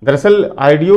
दरअसल आईडियो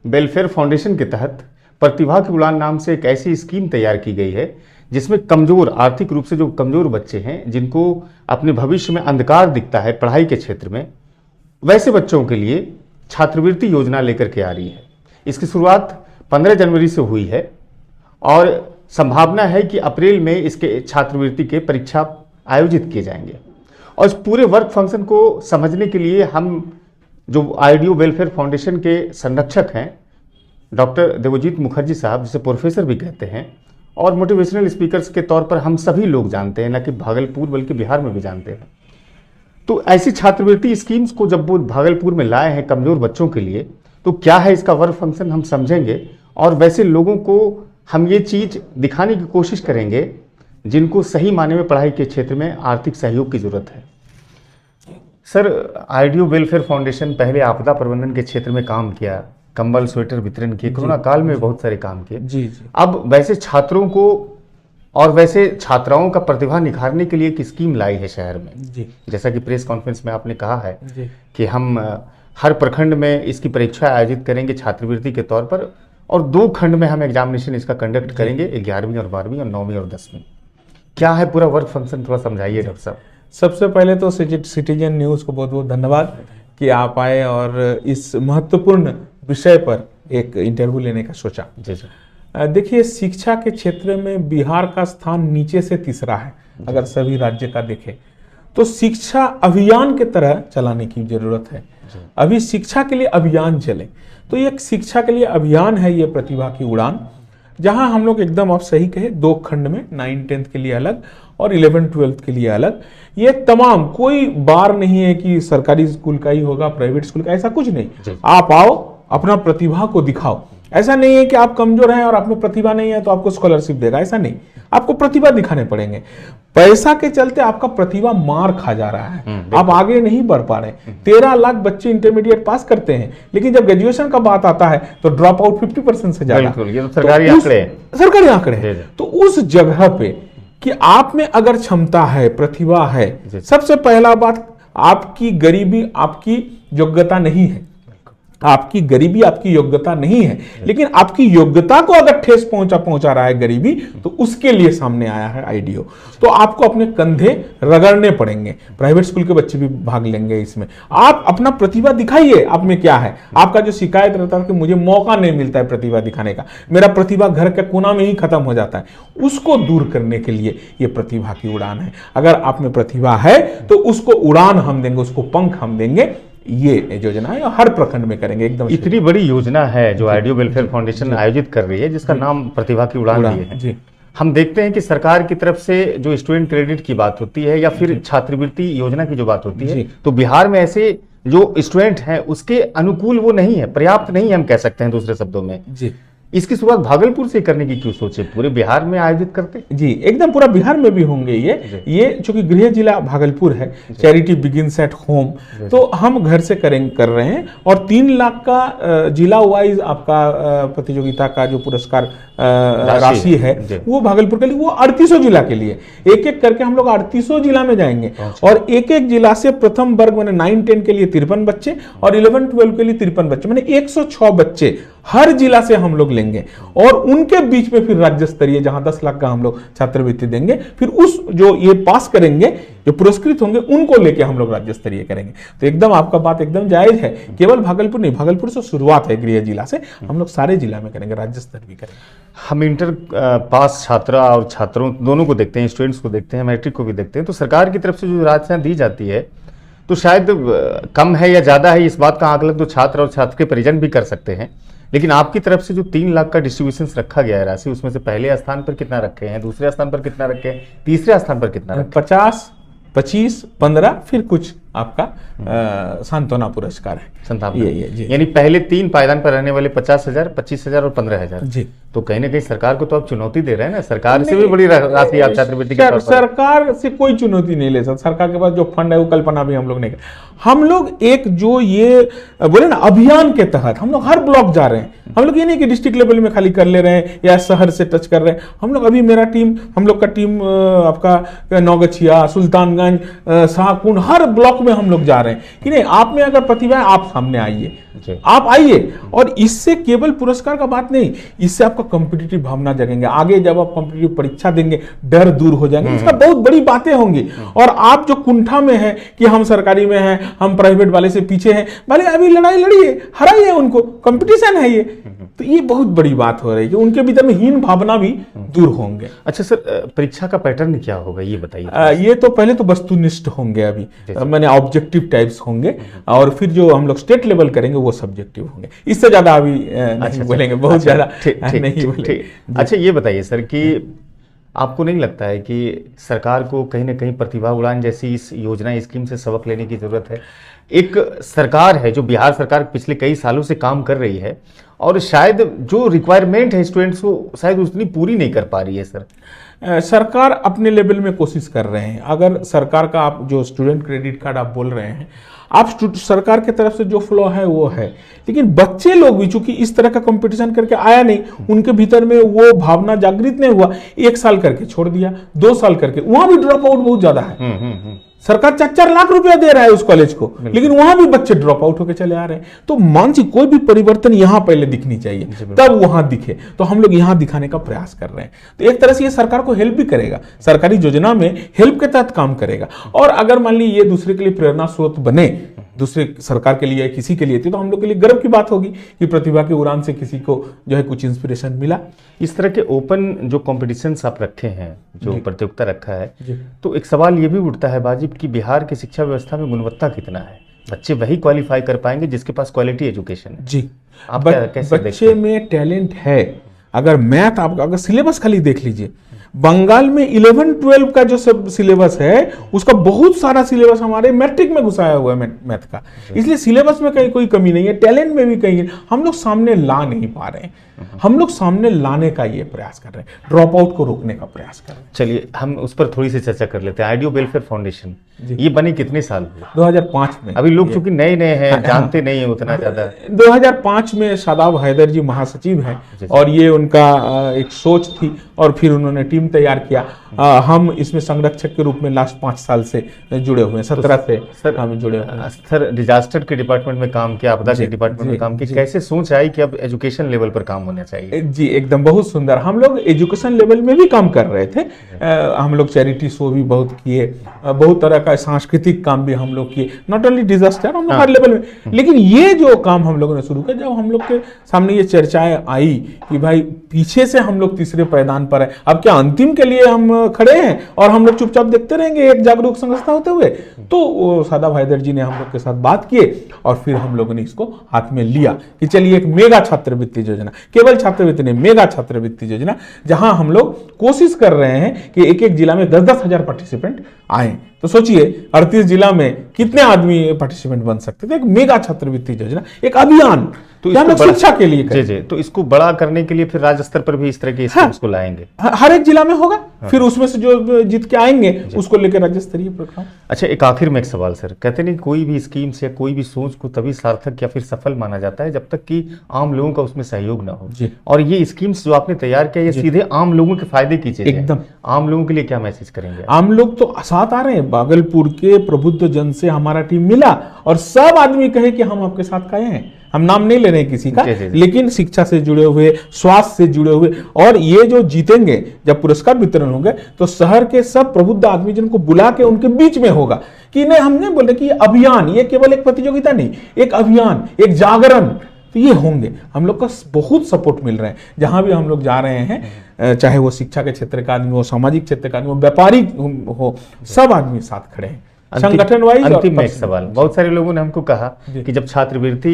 welfare foundation के तहत प्रतिभा की उड़ान नाम से एक ऐसी स्कीम तैयार की गई है जिसमें कमजोर, आर्थिक रूप से जो कमजोर बच्चे हैं, जिनको अपने भविष्य में अंधकार दिखता है पढ़ाई के क्षेत्र में, वैसे बच्चों के लिए छात्रवृत्ति योजना लेकर के आ रही है। इसकी शुरुआत 15 जनवरी से हुई है और संभावना है कि अप्रैल में इसके छात्रवृत्ति के परीक्षा आयोजित किए जाएंगे। और इस पूरे वर्क फंक्शन को समझने के लिए हम जो आईडियो वेलफेयर फाउंडेशन के संरक्षक हैं डॉक्टर देवजीत मुखर्जी साहब, जिसे प्रोफेसर भी कहते हैं और मोटिवेशनल स्पीकर्स के तौर पर हम सभी लोग जानते हैं, न कि भागलपुर बल्कि बिहार में भी जानते हैं। तो ऐसी छात्रवृत्ति स्कीम्स को जब वो भागलपुर में लाए हैं कमजोर बच्चों के लिए, तो क्या है इसका वर्क फंक्शन हम समझेंगे और वैसे लोगों को हम ये चीज़ दिखाने की कोशिश करेंगे जिनको सही मायने में पढ़ाई के क्षेत्र में आर्थिक सहयोग की जरूरत है। सर, आईडियो वेलफेयर फाउंडेशन पहले आपदा प्रबंधन के क्षेत्र में काम किया, कंबल स्वेटर वितरण किए, कोरोना काल में बहुत सारे काम किए। जी। अब वैसे छात्रों को और वैसे छात्राओं का प्रतिभा निखारने के लिए एक स्कीम लाई है शहर में। जी। जैसा कि प्रेस कॉन्फ्रेंस में आपने कहा है कि हम हर प्रखंड में इसकी परीक्षा आयोजित करेंगे छात्रवृत्ति के तौर पर, और 2 खंड में हम एग्जामिनेशन इसका कंडक्ट करेंगे, 11वीं और 12वीं और 9वीं और 10वीं। क्या है पूरा वर्क फंक्शन, थोड़ा समझाइए डॉक्टर साहब। सबसे पहले तो सिटीजन न्यूज़ को बहुत बहुत धन्यवाद कि आप आए और इस महत्वपूर्ण विषय पर एक इंटरव्यू लेने का सोचा। जी जी। देखिए, शिक्षा के क्षेत्र में बिहार का स्थान नीचे से तीसरा है। अगर सभी राज्य का देखें तो शिक्षा अभियान के तरह चलाने की जरूरत है। अभी शिक्षा के लिए अभियान चले, तो ये शिक्षा के लिए अभियान है, ये प्रतिभा की उड़ान, जहां हम लोग एकदम आप सही कहे 2 खंड में 9-10 के लिए अलग और 11-12 के लिए अलग। ये तमाम, कोई बार नहीं है कि सरकारी स्कूल का ही होगा, प्राइवेट स्कूल का, ऐसा कुछ नहीं। आप आओ, अपना प्रतिभा को दिखाओ। ऐसा नहीं है कि आप कमजोर हैं और आप में प्रतिभा नहीं है तो आपको स्कॉलरशिप देगा, ऐसा नहीं। आपको प्रतिभा दिखाने पड़ेंगे। पैसा के चलते आपका प्रतिभा मार खा जा रहा है, आप आगे नहीं बढ़ पा रहे। 13 लाख बच्चे इंटरमीडिएट पास करते हैं, लेकिन जब ग्रेजुएशन का बात आता है तो ड्रॉप आउट 50% से ज्यादा। ये तो सरकारी आंकड़े हैं। तो उस जगह पे कि आप में अगर क्षमता है, प्रतिभा है, सबसे पहला बात, आपकी गरीबी आपकी योग्यता नहीं है। आपकी गरीबी आपकी योग्यता नहीं है, लेकिन आपकी योग्यता को अगर ठेस पहुंचा रहा है गरीबी, तो उसके लिए सामने आया है आईडियो। तो आपको अपने कंधे रगड़ने पड़ेंगे। प्राइवेट स्कूल के बच्चे भी भाग लेंगे इसमें। आप अपना प्रतिभा दिखाइए, आप में क्या है। आपका जो शिकायत रहता है कि मुझे मौका नहीं मिलता है प्रतिभा दिखाने का, मेरा प्रतिभा घर के कोना में ही खत्म हो जाता है, उसको दूर करने के लिए ये प्रतिभा की उड़ान है। अगर आप में प्रतिभा है तो उसको उड़ान हम देंगे, उसको पंख हम देंगे। ये योजना है, हर प्रखंड में करेंगे। एकदम इतनी बड़ी योजना है जो आईडियो वेलफेयर फाउंडेशन आयोजित कर रही है, जिसका नाम प्रतिभा की उड़ान है। जी। हम देखते हैं कि सरकार की तरफ से जो स्टूडेंट क्रेडिट की बात होती है या फिर छात्रवृत्ति योजना की जो बात होती है, तो बिहार में ऐसे जो स्टूडेंट हैं उसके अनुकूल वो नहीं है, पर्याप्त नहीं है, हम कह सकते हैं दूसरे शब्दों में। जी। इसकी शुरुआत भागलपुर से करने की क्यों सोचे? पूरे बिहार में आयोजित करते? जी, एकदम पूरा बिहार में भी होंगे ये चूंकि गृह जिला भागलपुर है, चैरिटी बिगिंस एट होम, तो हम घर से कर रहे हैं। और 3 लाख का जिला वाइज आपका प्रतियोगिता का जो पुरस्कार राशि है वो भागलपुर के लिए, वो 3800 जिला के लिए, एक एक करके हम लोग 3800 जिला में जाएंगे। और एक एक जिला से प्रथम वर्ग मैंने 9-10 के लिए 53 बच्चे और 11-12 के लिए 53 बच्चे, मैंने 106 बच्चे हर जिला से हम लोग लेंगे और उनके बीच में फिर राज्य स्तरीय, जहां 10 लाख का हम लोग छात्रवृत्ति देंगे, फिर उस जो ये पास करेंगे, जो पुरस्कृत होंगे, उनको लेके हम लोग राज्य स्तरीय करेंगे। तो एकदम आपका बात एकदम जायज है। केवल भागलपुर नहीं, भागलपुर से शुरुआत है गृह जिला से, हम लोग सारे जिला में करेंगे, राज्य स्तर भी करेंगे। हम इंटर पास छात्रा और छात्रों दोनों को देखते हैं, स्टूडेंट्स को देखते हैं, मैट्रिक को भी देखते हैं। तो सरकार की तरफ से जो राशियां दी जाती है तो शायद कम है या ज्यादा है, इस बात का आकलन तो छात्र और छात्र के परिजन भी कर सकते हैं। लेकिन आपकी तरफ से जो 3 लाख का डिस्ट्रीब्यूशन रखा गया है राशि, उसमें से पहले स्थान पर कितना रखे हैं, दूसरे स्थान पर कितना रखे हैं, तीसरे स्थान पर कितना रखे? 50, 25, 15, फिर कुछ आपका सांत्वना पुरस्कार है। ये यानी पहले 3 पायदान पर रहने वाले 50,000, 25,000 और 15,000। जी। तो कहीं ना कहीं सरकार को तो आप चुनौती दे रहे हैं ना, सरकार से भी बड़ी राशि आप छात्रवृत्ति की। सरकार से कोई चुनौती नहीं ले सकता, सरकार के पास जो फंड है वो कल्पना भी हम लोग नहीं कर। हम लोग एक जो ये बोले ना अभियान के तहत हम लोग हर ब्लॉक जा रहे हैं। हम लोग ये नहीं कि डिस्ट्रिक्ट लेवल में खाली कर ले रहे हैं या शहर से टच कर रहे हैं। हम लोग अभी मेरा टीम, हम लोग का टीम आपका नौगछिया, सुल्तानगंज, शाहकुंड, हर ब्लॉक में हम लोग जा रहे हैं कि नहीं, आप में अगर प्रतिभा है आप सामने आइए, जी। आप आइए। और इससे केवल पुरस्कार का बात नहीं, इससे आपका कॉम्पिटिटिव भावना जगेंगे, आगे जब आप कॉम्पिटिटिव परीक्षा देंगे डर दूर हो जाएंगे, इसका बहुत बड़ी बातें होंगी। और आप जो कुंठा में है कि हम सरकारी में हैं, हम प्राइवेट वाले से पीछे हैं, भले अभी लड़ाई लड़िए, हराइए उनको, कंपटीशन है ये। तो ये बहुत बड़ी बात हो रही है, उनके भीतर में हीन भावना भी दूर होंगे। अच्छा सर, परीक्षा का पैटर्न क्या होगा ये बताइए। ये तो पहले तो वस्तुनिष्ठ होंगे, अभी मैंने ऑब्जेक्टिव टाइप्स होंगे, और फिर जो हम लोग स्टेट लेवल करेंगे वो सब्जेक्टिव होंगे। इससे ज्यादा अभी नहीं बोलेंगे, बहुत ज्यादा नहीं बोलेंगे। अच्छा ये बताइए सर कि आपको नहीं लगता है कि सरकार को कहीं ना कहीं प्रतिभा उड़ान जैसी इस योजना स्कीम से सबक लेने की जरूरत है? एक सरकार है जो बिहार सरकार पिछले कई सालों से काम कर रही है और शायद जो रिक्वायरमेंट है स्टूडेंट्स को शायद उतनी पूरी नहीं कर पा रही है सर। सरकार अपने लेवल में कोशिश कर रहे हैं। अगर सरकार का आप जो स्टूडेंट क्रेडिट कार्ड आप बोल रहे हैं, आप सरकार की तरफ से जो फ्लो है वो है, लेकिन बच्चे लोग भी चूंकि इस तरह का कंपटीशन करके आया नहीं, उनके भीतर में वो भावना जागृत नहीं हुआ, 1 साल करके छोड़ दिया, 2 साल करके, वहां भी ड्रॉप आउट बहुत ज्यादा है। सरकार 4-4 लाख रुपया दे रहा है उस कॉलेज को, लेकिन वहां भी बच्चे ड्रॉप आउट होकर चले आ रहे हैं। तो मानसिक कोई भी परिवर्तन यहां पहले दिखनी चाहिए, तब वहां दिखे। तो हम लोग यहां दिखाने का प्रयास कर रहे हैं। तो एक तरह से ये सरकार को हेल्प भी करेगा, सरकारी योजना में हेल्प के तहत काम करेगा। और अगर मान ली ये दूसरे के लिए प्रेरणा स्रोत बने, दूसरे सरकार के लिए, किसी के लिए, तो हम लोग के लिए गर्व की बात होगी कि प्रतिभा के उड़ान से किसी को जो है कुछ इंस्पिरेशन मिला। इस तरह के ओपन जो कॉम्पिटिशन्स आप रखे हैं, जो प्रतियोगिता रखा है, तो एक सवाल ये भी उठता है बाजिब कि बिहार की शिक्षा व्यवस्था में गुणवत्ता कितना है? बच्चे वही क्वालिफाई कर पाएंगे जिसके पास क्वालिटी एजुकेशन है। जी, आप कैसे बच्चे में टैलेंट है। अगर मैथ आप अगर सिलेबस खाली देख लीजिए, बंगाल में 11-12 का जो सब सिलेबस है उसका बहुत सारा सिलेबस हमारे मैट्रिक में घुसाया हुआ है मैथ का। इसलिए सिलेबस में कहीं कोई कमी नहीं है, टैलेंट में भी कहीं हम लोग सामने ला नहीं पा रहे हैं। हम लोग सामने लाने का ये प्रयास कर रहे हैं, ड्रॉप आउट को रोकने का प्रयास कर रहे हैं। चलिए हम उस पर थोड़ी सी चर्चा कर लेते हैं। आइडियो वेलफेयर फाउंडेशन ये बनी कितने साल हुए? 2005 में। अभी लोग चूंकि नए नए हैं, जानते नहीं है उतना ज्यादा। 2005 में शादाब हैदर जी महासचिव हैं और ये उनका एक सोच थी और फिर उन्होंने टीम तैयार किया। हम इसमें संरक्षक के रूप में लास्ट 5 साल से जुड़े हुए हैं, 17 से सर हम जुड़े हुए हैं। सर डिजास्टर के डिपार्टमेंट में काम किया, आपदा के डिपार्टमेंट में काम किया, कैसे सोच आई कि अब एजुकेशन लेवल पर काम होना चाहिए? जी एकदम बहुत सुंदर। हम लोग एजुकेशन लेवल में भी काम कर रहे थे। हम लोग चैरिटी शो भी बहुत किए, बहुत तरह का सांस्कृतिक काम भी हम लोग किए, नॉट ओनली डिजास्टर, हम लोग हर लेवल में। लेकिन ये जो काम हम लोगों ने शुरू किया, जब हम लोग के सामने ये चर्चाएं आई कि भाई पीछे से हम लोग तीसरे पायदान पर है, अब क्या अंतिम के लिए हम खड़े हैं और हम लोग चुपचाप देखते रहेंगे एक जागरूक संस्था होते हुए? तो शादाब हैदर जी ने हम लोग के साथ बात किए और फिर हम लोगों ने इसको हाथ में लिया कि चलिए एक मेगा छात्रवृत्ति योजना, केवल छात्रवृत्ति नहीं, मेगा छात्रवृत्ति योजना, जहां हम लोग कोशिश कर रहे हैं कि एक एक जिला में 10-10 हजार पार्टिसिपेंट आए। तो सोचिए 38 जिला में कितने आदमी पार्टिसिपेंट बन सकते थे। एक मेगा छात्रवृत्ति योजना, एक अभियान, तो हम लोग शिक्षा के लिए जी जी। तो इसको बड़ा करने के लिए फिर राज्य स्तर पर भी इस तरह के स्कीम्स को लाएंगे? हर एक जिला में होगा, फिर उसमें से जो जीत के आएंगे उसको लेकर राज्य स्तरीय प्रोग्राम। अच्छा, एक आखिर में एक सवाल सर, कहते नहीं कोई भी स्कीम से कोई भी सोच को तभी सार्थक या फिर सफल माना जाता है जब तक कि आम लोगों का उसमें सहयोग ना हो। और ये स्कीम्स जो आपने तैयार किया, ये सीधे आम लोगों के फायदे की चीज है। एकदम आम लोगों के लिए क्या मैसेज करेंगे? आम लोग तो साथ आ रहे हैं। भागलपुर के प्रबुद्ध जन से हमारा टीम मिला और सब आदमी कहे कि हम आपके साथ खड़े हैं। हम नाम नहीं ले रहे हैं किसी का, लेकिन शिक्षा से जुड़े हुए, स्वास्थ्य से जुड़े हुए, और ये जो जीतेंगे जब पुरस्कार वितरण होंगे तो शहर के सब प्रबुद्ध आदमी जिनको बुला के उनके बीच में होगा कि नहीं, हम नहीं बोल रहे कि ये अभियान, ये केवल एक प्रतियोगिता नहीं, एक अभियान, एक जागरण, तो ये होंगे। हम लोग का बहुत सपोर्ट मिल रहा है जहां भी हम लोग जा रहे हैं, चाहे वो शिक्षा के क्षेत्र का आदमी हो, सामाजिक क्षेत्र का आदमी हो, व्यापारी हो, सब आदमी साथ खड़े हैं। संगठन वाइज। अंतिम में एक सवाल, बहुत सारे लोगों ने हमको कहा कि जब छात्रवृत्ति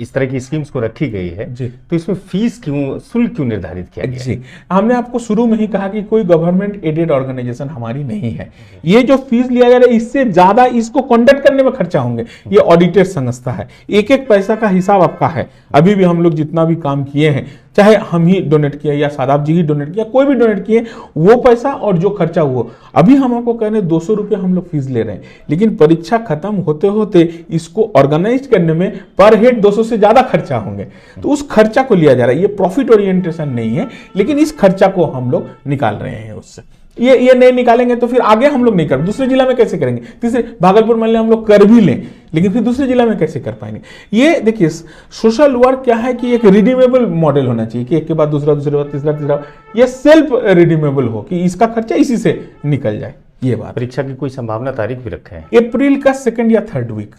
इस तरह की स्कीम्स को रखी गई है तो इसमें फीस क्यों, शुल्क क्यों निर्धारित किया गया? जी, हमने आपको शुरू में ही कहा कि कोई गवर्नमेंट एडेड ऑर्गेनाइजेशन हमारी नहीं है। ये जो फीस लिया जा रहा है इससे ज्यादा इसको कंडक्ट करने में खर्चा होंगे। ये ऑडिटेड संस्था है, एक एक पैसा का हिसाब आपका है। अभी भी हम लोग जितना भी काम किए हैं, चाहे हम ही डोनेट किया या सादाब जी ही डोनेट किया, कोई भी डोनेट किए, वो पैसा और जो खर्चा हुआ, अभी हम आपको कह रहे हैं 200 रुपये हम लोग फीस ले रहे हैं, लेकिन परीक्षा खत्म होते होते इसको ऑर्गेनाइज करने में पर हेड 200 से ज्यादा खर्चा होंगे। तो उस खर्चा को लिया जा रहा है। ये प्रॉफिट ओरिएंटेशन नहीं है, लेकिन इस खर्चा को हम लोग निकाल रहे हैं उससे। ये नहीं निकालेंगे तो फिर आगे हम लोग नहीं कर, दूसरे जिला में कैसे करेंगे? तीसरे भागलपुर मान लें हम लोग कर भी लें, लेकिन फिर दूसरे जिला में कैसे कर पाएंगे? ये देखिए सोशल वर्क क्या है कि एक रिडीमेबल मॉडल होना चाहिए कि एक के बाद दूसरा, दूसरे बाद तीसरा, ये सेल्फ रिडीमेबल हो कि इसका खर्चा इसी से निकल जाए। ये बात। परीक्षा की कोई संभावना तारीख भी रखा है? अप्रैल का 2nd या 3rd वीक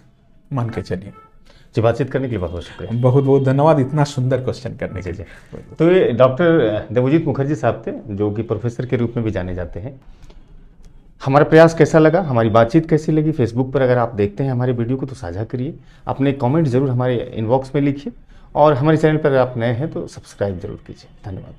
मान के चलिए। जी, बातचीत करने के लिए बहुत बहुत शुक्रिया। बहुत बहुत धन्यवाद इतना सुंदर क्वेश्चन करने के लिए। तो ये डॉक्टर देवजीत मुखर्जी साहब थे, जो कि प्रोफेसर के रूप में भी जाने जाते हैं। हमारा प्रयास कैसा लगा, हमारी बातचीत कैसी लगी? फेसबुक पर अगर आप देखते हैं हमारे वीडियो को तो साझा करिए, अपने कमेंट जरूर हमारे इनबॉक्स में लिखिए, और हमारे चैनल पर अगर आप नए हैं तो सब्सक्राइब जरूर कीजिए। धन्यवाद।